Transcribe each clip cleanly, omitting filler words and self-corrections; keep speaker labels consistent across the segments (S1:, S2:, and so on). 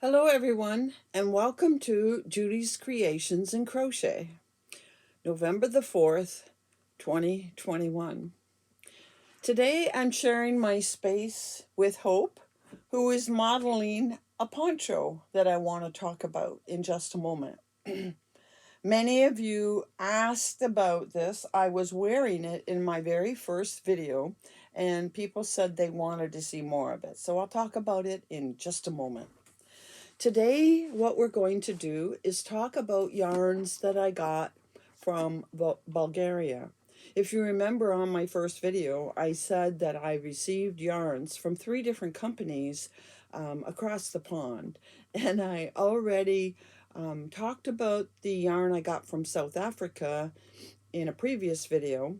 S1: Hello everyone, and welcome to Judy's Creations in Crochet, November the 4th, 2021. Today I'm sharing my space with Hope, who is modeling a poncho that I want to talk about in just a moment. Many of you asked about this. I was wearing it in my very first video, and people said they wanted to see more of it. So I'll talk about it in just a moment. Today, what we're going to do is talk about yarns that I got from Bulgaria. If you remember on my first video, I said that I received yarns from 3 different companies across the pond. And I already talked about the yarn I got from South Africa in a previous video.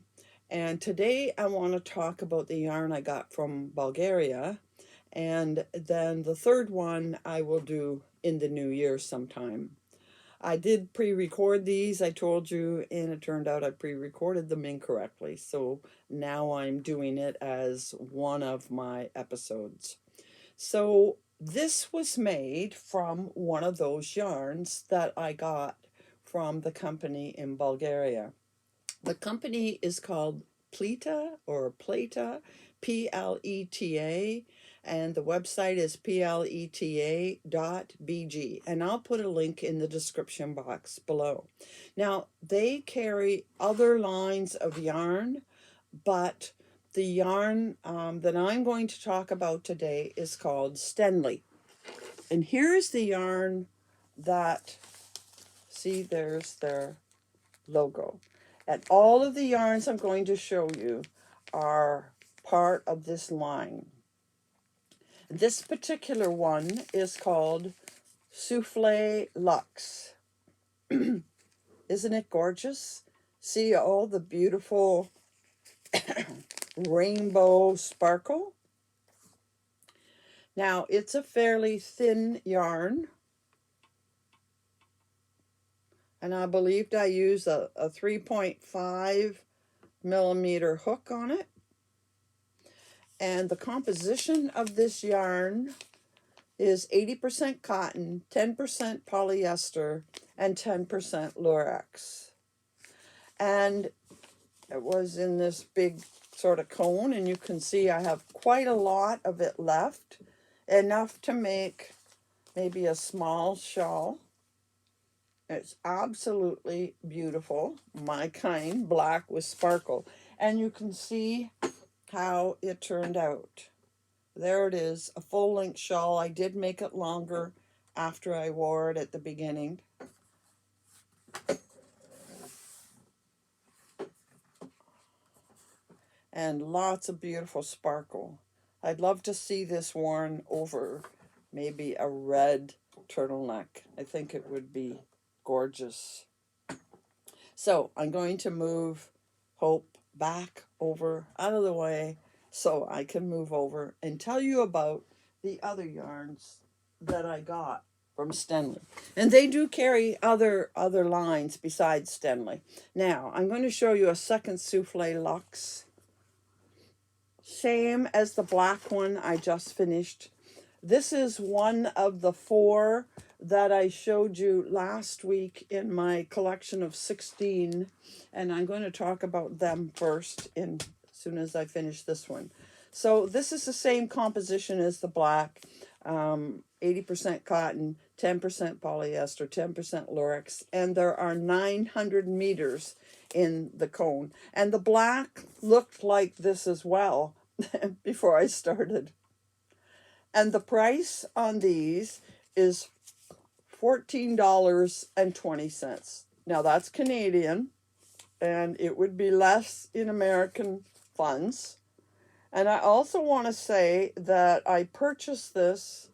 S1: And today I want to talk about the yarn I got from Bulgaria. And then the third one I will do in the new year sometime. I did pre-record these, I told you, and it turned out I pre-recorded them incorrectly. So now I'm doing it as one of my episodes. So this was made from one of those yarns that I got from the company in Bulgaria. The company is called Pleta or Pleta, Pleta, and the website is pleta.bg, and I'll put a link in the description box below. Now, they carry other lines of yarn, but the yarn that I'm going to talk about today is called Stenli. And here's the yarn that, see, there's their logo. And all of the yarns I'm going to show you are part of this line. This particular one is called Souffle Luxe. Isn't it gorgeous? See all the beautiful rainbow sparkle? Now, it's a fairly thin yarn. And I believed I used a 3.5 millimeter hook on it. And the composition of this yarn is 80% cotton, 10% polyester, and 10% lurex. And it was in this big sort of cone, and you can see I have quite a lot of it left, enough to make maybe a small shawl. It's absolutely beautiful, my kind, black with sparkle. And you can see how it turned out. There it is, a full-length shawl. I did make it longer after I wore it at the beginning. And lots of beautiful sparkle. I'd love to see this worn over maybe a red turtleneck. I think it would be gorgeous. So I'm going to move Hope back over out of the way so I can move over and tell you about the other yarns that I got from Stenli. And they do carry other lines besides Stenli. Now, I'm going to show you a second Souffle Luxe. Same as the black one I just finished. This is one of the 4 that I showed you last week in my collection of 16, and I'm going to talk about them first as soon as I finish this one. So this is the same composition as the black, 80% cotton, 10% polyester, 10% lurex, and there are 900 meters in the cone. And the black looked like this as well before I started. And the price on these is $14.20. Now that's Canadian, and it would be less in American funds. And I also want to say that I purchased this.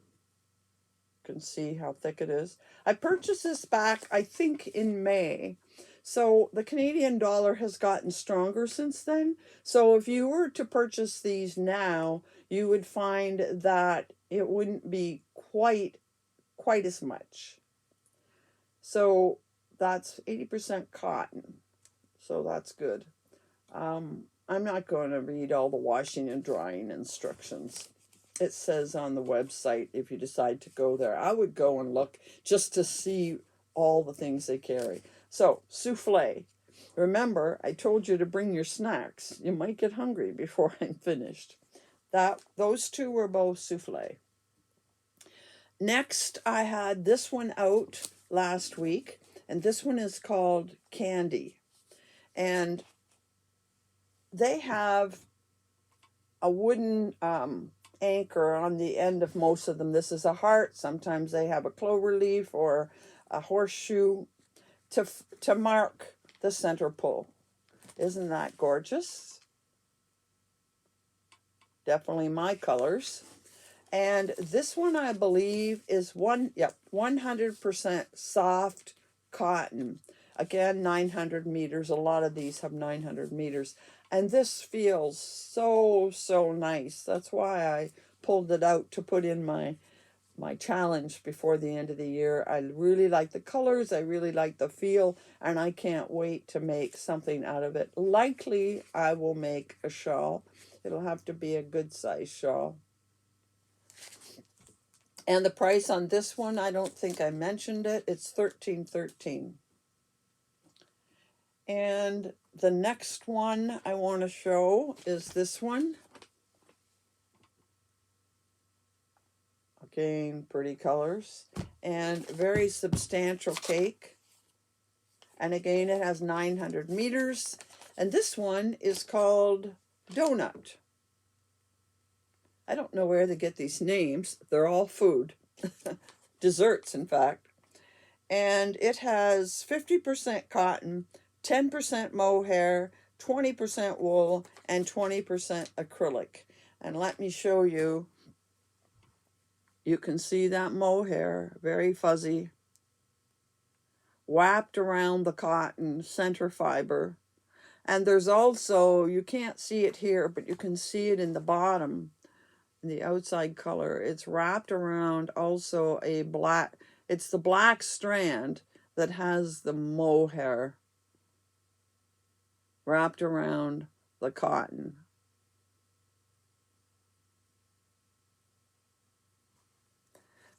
S1: You can see how thick it is. I purchased this back, I think, in May. So the Canadian dollar has gotten stronger since then. So if you were to purchase these now, you would find that it wouldn't be quite as much. So that's 80% cotton. So that's good. I'm not going to read all the washing and drying instructions. it says on the website if you decide to go there. I would go and look just to see all the things they carry. So, souffle. Remember, I told you to bring your snacks. You might get hungry before I'm finished. Those two were both souffle. Next, I had this one out last week, and this one is called Candy. And they have a wooden anchor on the end of most of them. This is a heart. Sometimes they have a clover leaf or a horseshoe to mark the center pull. Isn't that gorgeous? Definitely my colors. And this one, I believe, is 100% soft cotton. Again, 900 meters. A lot of these have 900 meters. And this feels so, so nice. That's why I pulled it out to put in my challenge before the end of the year. I really like the colors. I really like the feel. And I can't wait to make something out of it. Likely, I will make a shawl. It'll have to be a good size shawl. And the price on this one, I don't think I mentioned it. It's $13.13. And the next one I want to show is this one. Again, pretty colors. And very substantial cake. And again, it has 900 meters. And this one is called Doughnut. I don't know where they get these names. They're all food. Desserts, in fact. And it has 50% cotton, 10% mohair, 20% wool, and 20% acrylic. And let me show you. You can see that mohair, very fuzzy, wrapped around the cotton center fiber. And there's also, you can't see it here, but you can see it in the bottom. The outside color, it's wrapped around also a black, it's the black strand that has the mohair wrapped around the cotton.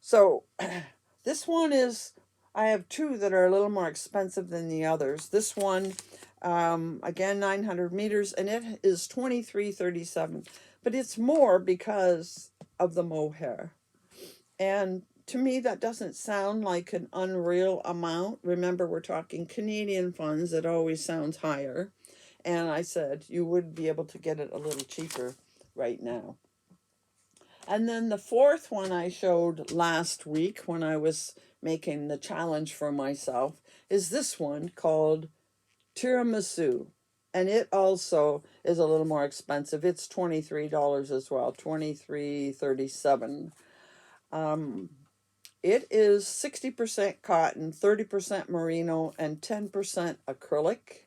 S1: So this one is, I have two that are a little more expensive than the others. This one, again, 900 meters, and it is $23.37. But it's more because of the mohair. And to me, that doesn't sound like an unreal amount. Remember, we're talking Canadian funds. It always sounds higher. And I said you would be able to get it a little cheaper right now. And then the fourth one I showed last week when I was making the challenge for myself is this one called Tiramisu. And it also is a little more expensive. It's $23 as well, $23.37. It is 60% cotton, 30% merino, and 10% acrylic.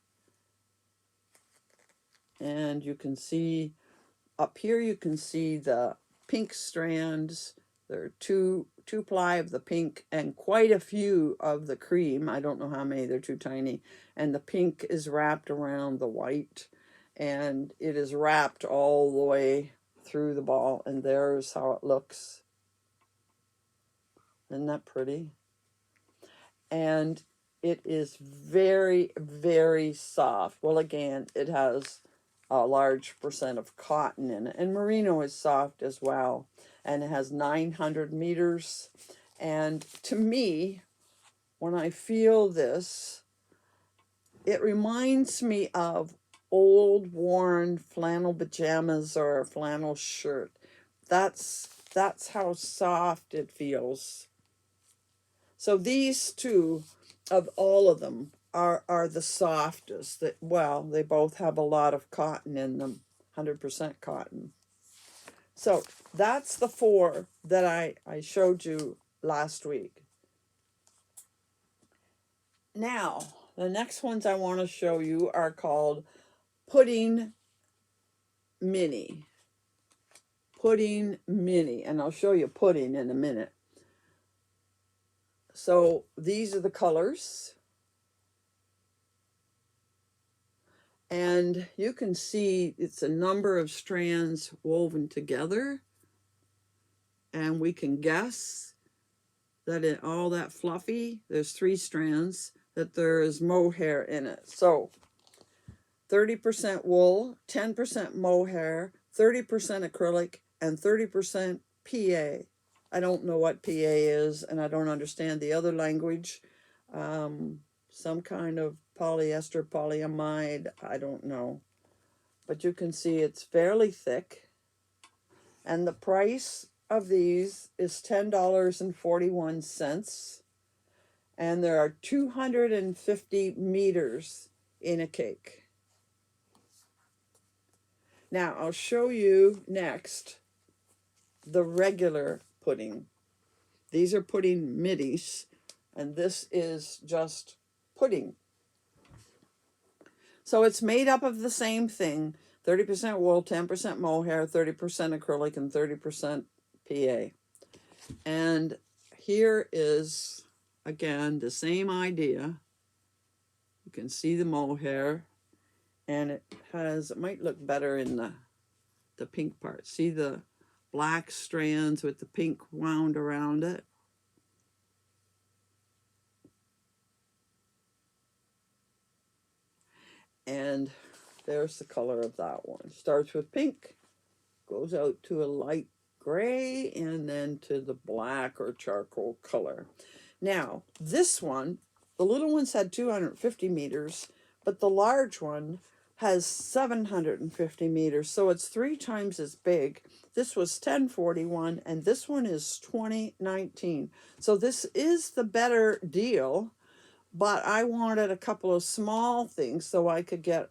S1: And you can see up here, you can see the pink strands. There are two ply of the pink and quite a few of the cream. I don't know how many, they're too tiny. And the pink is wrapped around the white. And it is wrapped all the way through the ball. And there's how it looks. Isn't that pretty? And it is very, very soft. Well, again, it has a large percent of cotton in it. And merino is soft as well. And it has 900 meters. And to me, when I feel this, it reminds me of old worn flannel pajamas or a flannel shirt. That's how soft it feels. So these two, of all of them, are the softest. Well, they both have a lot of cotton in them, 100% cotton. So that's the four that I showed you last week. Now, the next ones I want to show you are called Pudding Mini. Pudding Mini, and I'll show you pudding in a minute. So these are the colors. And you can see it's a number of strands woven together. and we can guess that in all that fluffy, there's 3 strands, that there is mohair in it. So 30% wool, 10% mohair, 30% acrylic, and 30% PA. I don't know what PA is, and I don't understand the other language. Some kind of polyester, polyamide, I don't know. But you can see it's fairly thick. And the price of these is $10.41. And there are 250 meters in a cake. Now, I'll show you next the regular pudding. These are pudding middies, and this is just pudding. So it's made up of the same thing, 30% wool, 10% mohair, 30% acrylic, and 30% PA. And here is, again, the same idea. You can see the mohair, and it might look better in the pink part. See the black strands with the pink wound around it? And there's the color of that one. Starts with pink, goes out to a light gray, and then to the black or charcoal color. Now, this one, the little ones had 250 meters, but the large one has 750 meters, so it's 3 times as big. This was $10.41, and this one is $20.19. So this is the better deal, but I wanted a couple of small things so I could get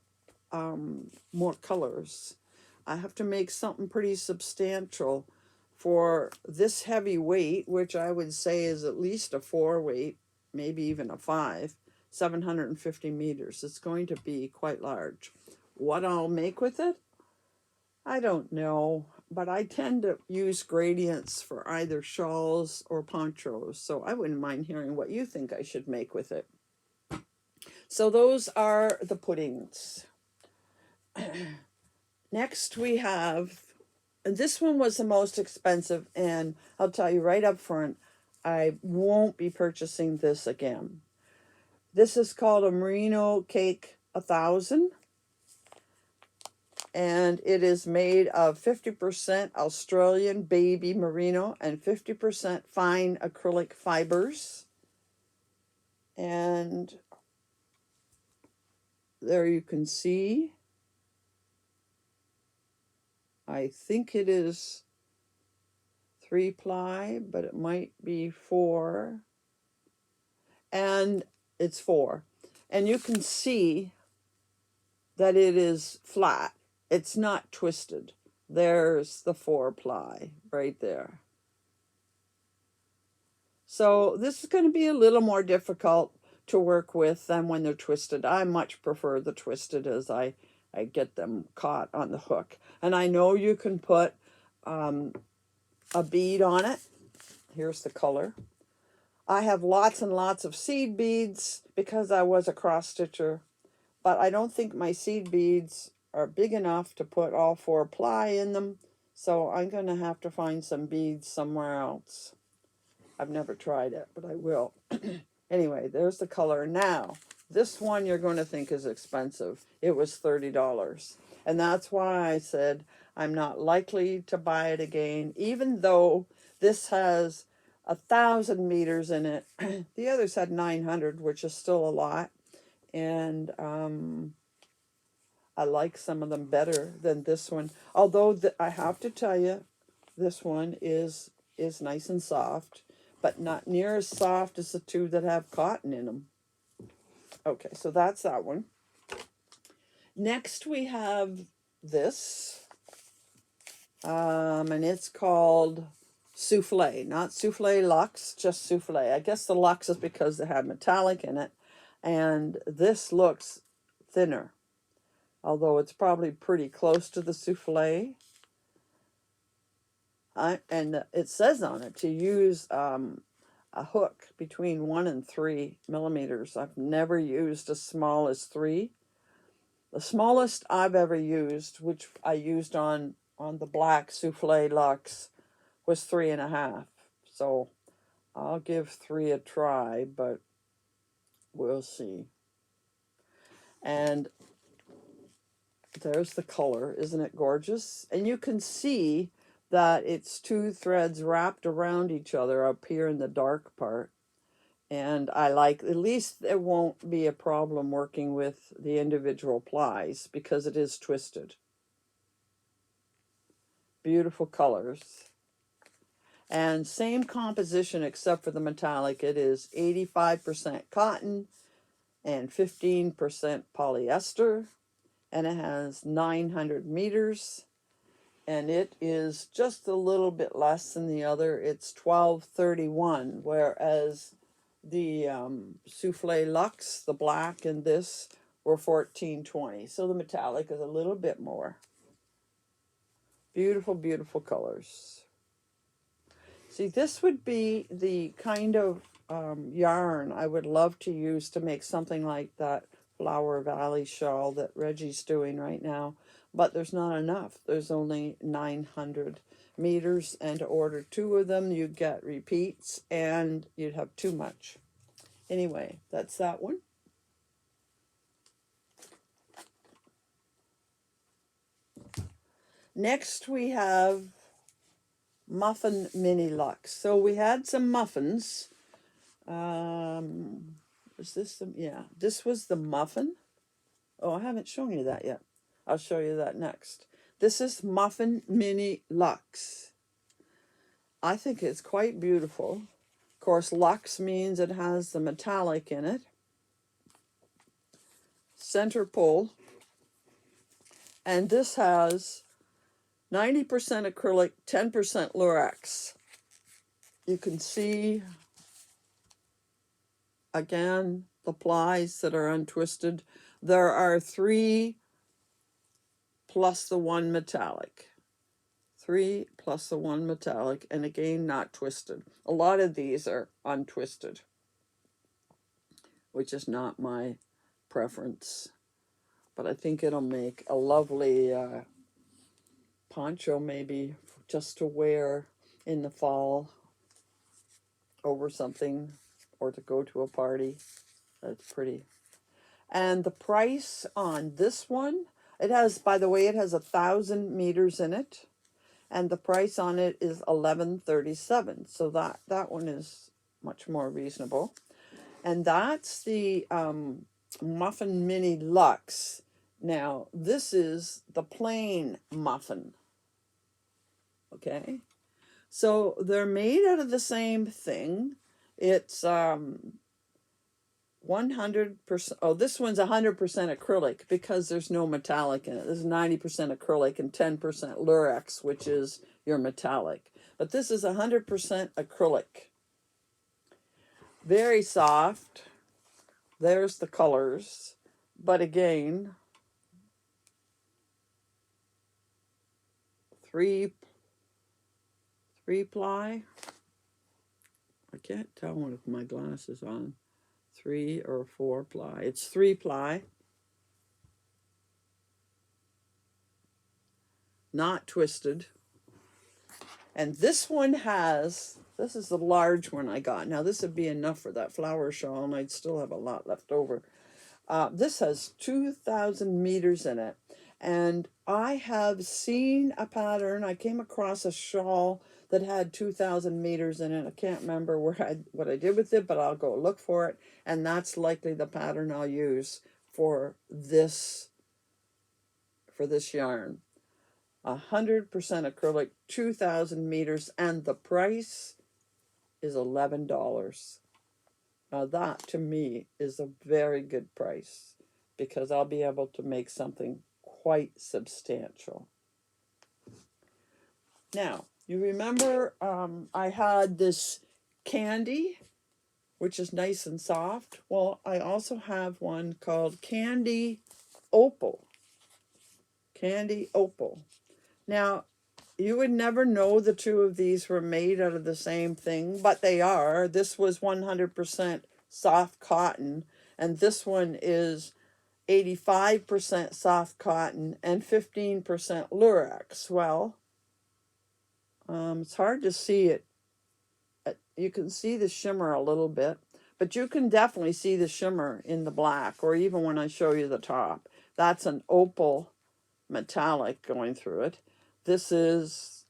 S1: more colors. I have to make something pretty substantial for this heavy weight, which I would say is at least a 4 weight, maybe even a 5, 750 meters. It's going to be quite large. What I'll make with it, I don't know, but I tend to use gradients for either shawls or ponchos, so I wouldn't mind hearing what you think I should make with it. So those are the puddings. Next we have, and this one was the most expensive, and I'll tell you right up front, I won't be purchasing this again. This is called a Merino Cake 1000, and it is made of 50% Australian baby merino and 50% fine acrylic fibers. And there you can see, I think it is 3-ply, but it might be 4. And it's 4. And you can see that it is flat. It's not twisted. There's the 4-ply right there. So this is going to be a little more difficult to work with than when they're twisted. I much prefer the twisted, as I get them caught on the hook. And I know you can put a bead on it. Here's the color. I have lots and lots of seed beads because I was a cross-stitcher, but I don't think my seed beads are big enough to put all 4-ply in them, so I'm going to have to find some beads somewhere else. I've never tried it, but I will. Anyway, there's the color. Now, this one you're going to think is expensive. It was $30. And that's why I said I'm not likely to buy it again, even though this has 1,000 meters in it. The others had 900, which is still a lot. And I like some of them better than this one. Although I have to tell you, this one is nice and soft, but not near as soft as the 2 that have cotton in them. Okay, so that's that one. Next we have this, and it's called Souffle, not Souffle Luxe, just Souffle. I guess the Luxe is because they have metallic in it, and this looks thinner, although it's probably pretty close to the Souffle. And it says on it to use a hook between 1 and 3 millimeters. I've never used as small as 3. The smallest I've ever used, which I used on the black Souffle Luxe, was 3.5. So I'll give 3 a try, but we'll see. And there's the color. Isn't it gorgeous? And you can see that it's 2 threads wrapped around each other up here in the dark part. And I like, at least it won't be a problem working with the individual plies because it is twisted. Beautiful colors. And same composition except for the metallic. It is 85% cotton and 15% polyester. And it has 900 meters. And it is just a little bit less than the other. It's $12.31, whereas the Souffle Luxe, the black, and this were $14.20. So the metallic is a little bit more. Beautiful, beautiful colors. See, this would be the kind of yarn I would love to use to make something like that Flower Valley shawl that Reggie's doing right now. But there's not enough. There's only 900 meters, and to order 2 of them, you'd get repeats, and you'd have too much. Anyway, that's that one. Next, we have Muffin Mini Lux. So we had some muffins. Is this the, yeah, this was the muffin. Oh, I haven't shown you that yet. I'll show you that next. This is Muffin Mini Lux. I think it's quite beautiful. Of course, Lux means it has the metallic in it. Center pull. And this has 90% acrylic, 10% lurex. You can see, again, the plies that are untwisted. There are 3 plus the 1 metallic. 3 plus the 1 metallic, and again, not twisted. A lot of these are untwisted, which is not my preference. But I think it'll make a lovely poncho, maybe just to wear in the fall over something, or to go to a party. That's pretty. And the price on this one, it has, by the way, it has 1,000 meters in it, and the price on it is $11.37. So that one is much more reasonable. And that's the Muffin Mini Lux. Now, this is the plain muffin. Okay? So they're made out of the same thing. It's 100%, oh, this one's 100% acrylic because there's no metallic in it. This is 90% acrylic and 10% lurex, which is your metallic. But this is 100% acrylic. Very soft. There's the colors. But again, 3 ply. I can't tell with my glasses on. 3 or 4 ply. It's 3 ply. Not twisted. And this one has, this is the large one I got. Now this would be enough for that flower shawl, and I'd still have a lot left over. This has 2,000 meters in it. And I have seen a pattern. I came across a shawl that had 2,000 meters in it. I can't remember what I did with it, but I'll go look for it. And that's likely the pattern I'll use for this yarn. 100% acrylic, 2,000 meters, and the price is $11. Now that, to me, is a very good price because I'll be able to make something quite substantial. Now, you remember I had this candy, which is nice and soft. Well, I also have one called Candy Opal. Candy Opal. Now, you would never know the 2 of these were made out of the same thing, but they are. This was 100% soft cotton, and this one is 85% soft cotton and 15% lurex. Well, It's hard to see it. You can see the shimmer a little bit, but you can definitely see the shimmer in the black, or even when I show you the top. That's an opal metallic going through it. This is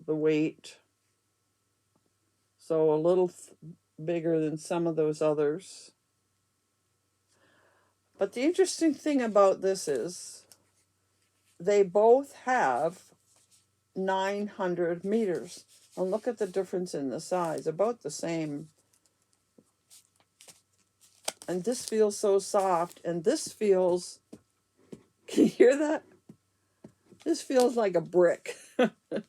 S1: the weight, so a little bigger than some of those others. But the interesting thing about this is they both have 900 meters. And look at the difference in the size, about the same. And this feels so soft, and this feels, can you hear that? This feels like a brick. It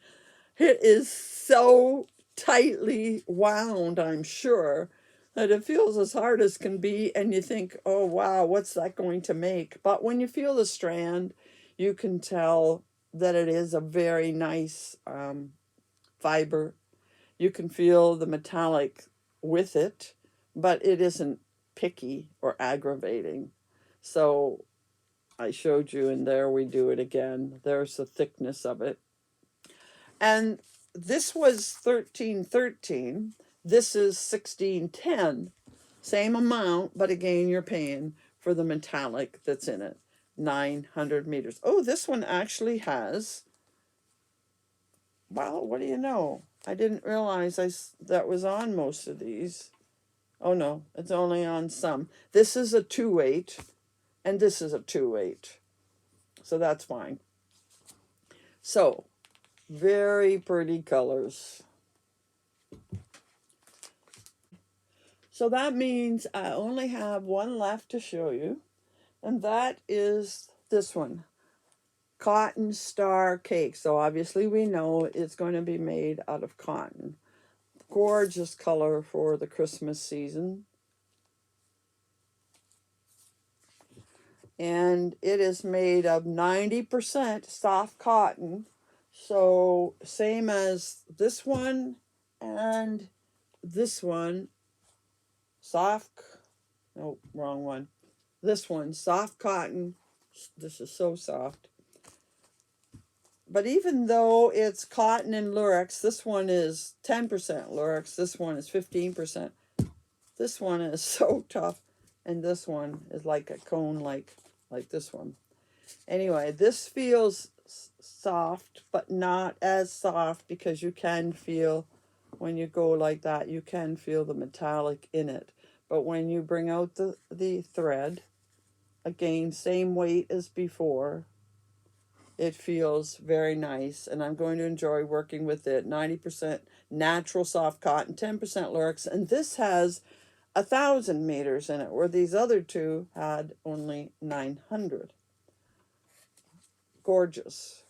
S1: is so tightly wound, I'm sure, that it feels as hard as can be, and you think, oh wow, what's that going to make? But when you feel the strand, you can tell that it is a very nice fiber. You can feel the metallic with it, but it isn't picky or aggravating. So I showed you, and there we do it again. There's the thickness of it. And this was 1313. This is 1610. Same amount, but again, you're paying for the metallic that's in it. 900 meters. Oh, this one actually has, well, what do you know? I didn't realize that was on most of these. Oh no, it's only on some. This is a 2/8, and this is a 2/8. So that's fine. So, very pretty colors. So that means I only have one left to show you, and that is this one, Cotton Star Cake. So obviously we know it's going to be made out of cotton. Gorgeous color for the Christmas season. And it is made of 90% soft cotton. So same as this one and this one, soft, no, wrong one. This one, soft cotton. This is so soft. But even though it's cotton and lurex, this one is 10% lurex, this one is 15%. This one is so tough, and this one is like a cone, like this one. Anyway, this feels soft, but not as soft, because you can feel, when you go like that, you can feel the metallic in it. But when you bring out the thread, again, same weight as before, it feels very nice, and I'm going to enjoy working with it. 90% natural soft cotton, 10% lurex, and this has 1,000 meters in it, where these other two had only 900. Gorgeous,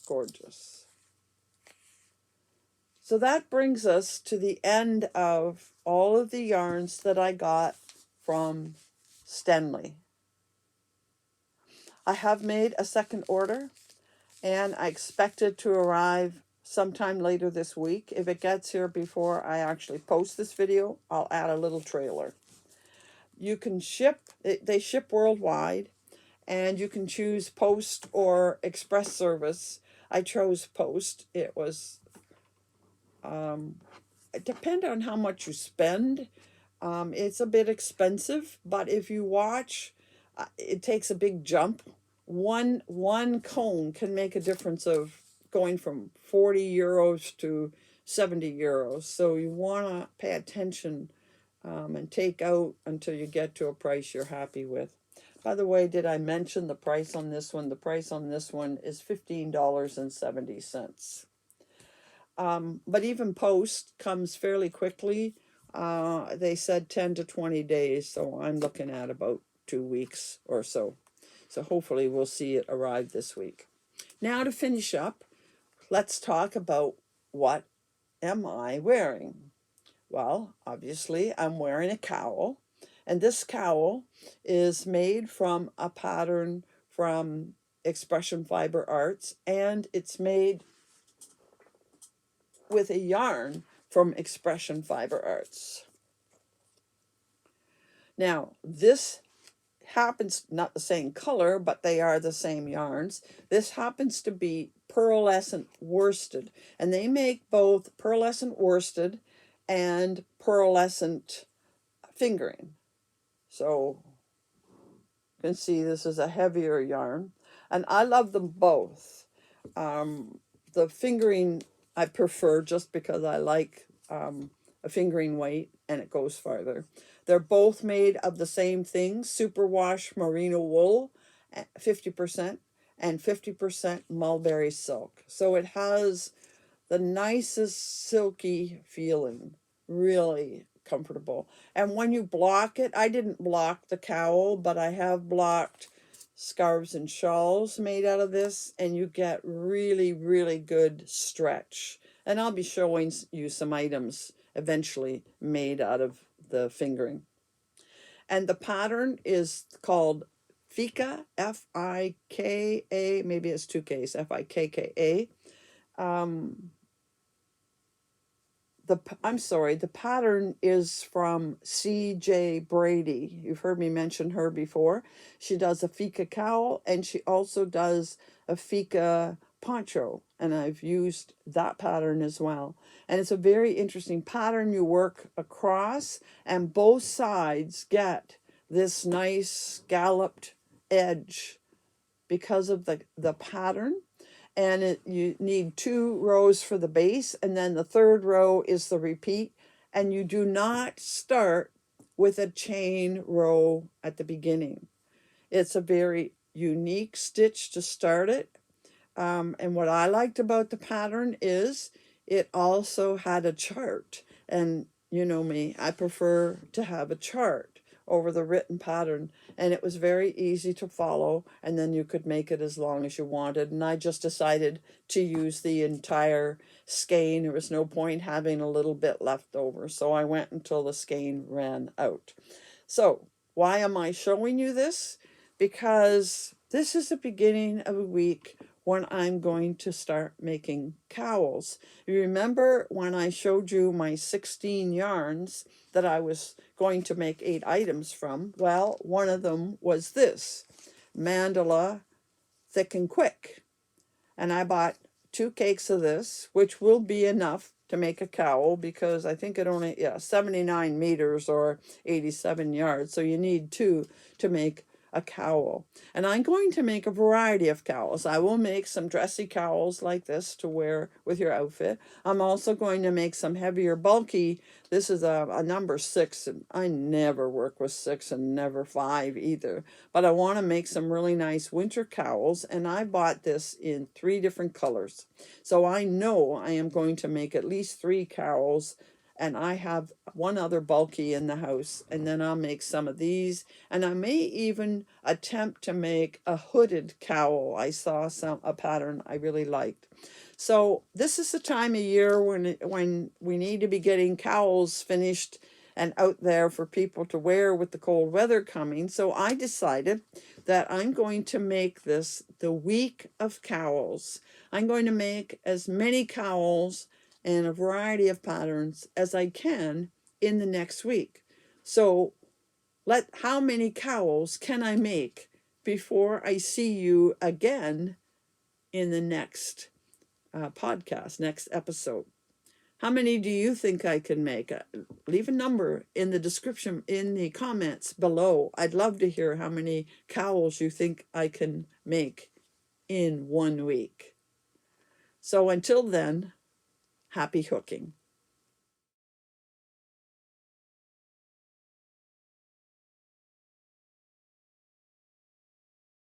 S1: gorgeous. So that brings us to the end of all of the yarns that I got from Stenli. I have made a second order, and I expect it to arrive sometime later this week. If it gets here before I actually post this video, I'll add a little trailer. You can ship, they ship worldwide, and you can choose post or express service. I chose post. It was, it depends on how much you spend. It's a bit expensive, but if you watch, it takes a big jump. One cone can make a difference of going from 40 euros to 70 euros. So you want to pay attention and take out until you get to a price you're happy with. By the way, did I mention the price on this one? The price on this one is $15.70. But even post comes fairly quickly. They said 10 to 20 days, so I'm looking at about 2 weeks or so. So hopefully we'll see it arrive this week. Now to finish up, let's talk about what am I wearing? Well, obviously I'm wearing a cowl, and this cowl is made from a pattern from Expression Fiber Arts, and it's made with a yarn from Expression Fiber Arts. Now, this happens, not the same color, but they are the same yarns. This happens to be pearlescent worsted. And they make both pearlescent worsted and pearlescent fingering. So you can see this is a heavier yarn. And I love them both. The fingering I prefer just because I like a fingering weight and it goes farther. They're both made of the same thing, superwash merino wool, 50%, and 50% mulberry silk. So it has the nicest silky feeling, really comfortable. And when you block it, I didn't block the cowl, but I have blocked scarves and shawls made out of this, and you get really, really good stretch. And I'll be showing you some items eventually made out of the fingering. And the pattern is called Fika, F-I-K-A, maybe it's two Ks, F-I-K-K-A. The pattern is from C.J. Brady. You've heard me mention her before. She does a Fika cowl, and she also does a Fika poncho, and I've used that pattern as well. And it's a very interesting pattern. You work across, and both sides get this nice scalloped edge because of the pattern. And you need 2 rows for the base, and then the 3rd row is the repeat. And you do not start with a chain row at the beginning. It's a very unique stitch to start it. And what I liked about the pattern is it also had a chart. And you know me, I prefer to have a chart over the written pattern, and it was very easy to follow, and then you could make it as long as you wanted. And I just decided to use the entire skein. There was no point having a little bit left over, so I went until the skein ran out. So why am I showing you this? Because this is the beginning of a week when I'm going to start making cowls. You remember when I showed you my 16 yarns that I was going to make 8 items from? Well, one of them was this, Mandala Thick and Quick. And I bought 2 cakes of this, which will be enough to make a cowl, because I think it only, 79 meters or 87 yards. So you need 2 to make a cowl. And I'm going to make a variety of cowls. I will make some dressy cowls like this to wear with your outfit. I'm also going to make some heavier, bulky. This is a number 6, and I never work with 6 and never 5 either. But I want to make some really nice winter cowls, and I bought this in 3 different colors. So I know I am going to make at least 3 cowls, and I have 1 other bulky in the house, and then I'll make some of these, and I may even attempt to make a hooded cowl. I saw a pattern I really liked. So this is the time of year when we need to be getting cowls finished and out there for people to wear with the cold weather coming. So I decided that I'm going to make this the week of cowls. I'm going to make as many cowls and a variety of patterns as I can in the next week. So how many cowls can I make before I see you again in the next podcast, next episode? How many do you think I can make? Leave a number in the description, in the comments below. I'd love to hear how many cowls you think I can make in 1 week. So until then, happy hooking.